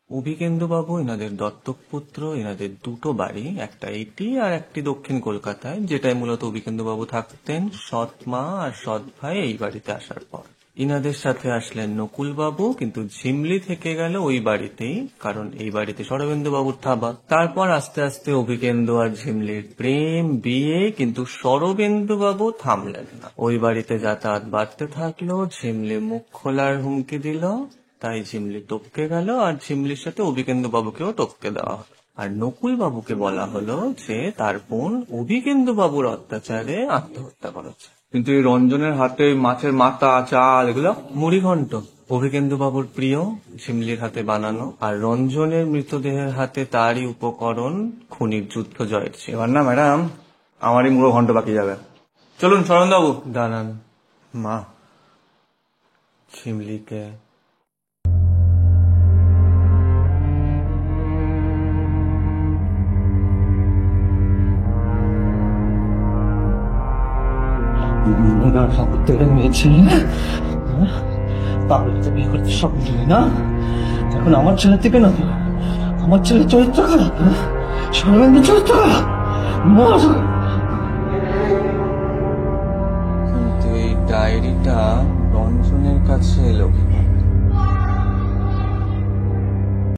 অভিকেন্দু বাবু এনাদের দত্তক পুত্র। এনাদের দুটো বাড়ি, একটা এইটি আর একটি দক্ষিণ কলকাতায়, যেটাই মূলত অভিকেন্দু বাবু থাকতেন সৎ মা আর সৎ ভাই এই বাড়িতে আসার পর। ইনাদের সাথে আসলেন নকুল বাবু, কিন্তু ঝিমলি থেকে গেল ওই বাড়িতেই, কারণ এই বাড়িতে শরবেন্দু বাবুর থাবা। তারপর আস্তে আস্তে অভিকেন্দু আর ঝিমলির প্রেম, বিয়ে, কিন্তু শরবেন্দু বাবু থামলেন না। ওই বাড়িতে যাতায়াত বাড়তে থাকলো। ঝিমলি মুখ খোলার হুমকি দিল, তাই ঝিমলি টপকে গেল, আর ঝিমলির সাথে অভিকেন্দু বাবুকেও টপকে দেওয়া হলো। আর নকুল বাবুকে বলা হলো যে তার বোন অভিকেন্দু বাবুর অত্যাচারে আত্মহত্যা করেছে। কিন্তু এই রঞ্জনের হাতে মাছের মাথা, চাল, এগুলো মুড়িঘণ্ট অভিকেন্দু বাবুর প্রিয়, ঝিমলির হাতে বানানো। আর রঞ্জনের মৃতদেহের হাতে তারই উপকরণ, খুনির যুদ্ধ জয়ের ছিল। এবার না ম্যাডাম, আমারই মুড়ো ঘন্ট বাকি যাবে। চলুন শরণ বাবু। দাঁড়ান, মা ঝিমলিকে বিয়ে করতে সব না, এখন আমার ছেলে থেকে না, আমার ছেলের চরিত্র খারাপ, শরবেন্দ্র চরিত্র খারাপ। কিন্তু এই ডায়েরিটা রঞ্জনের কাছে এলো।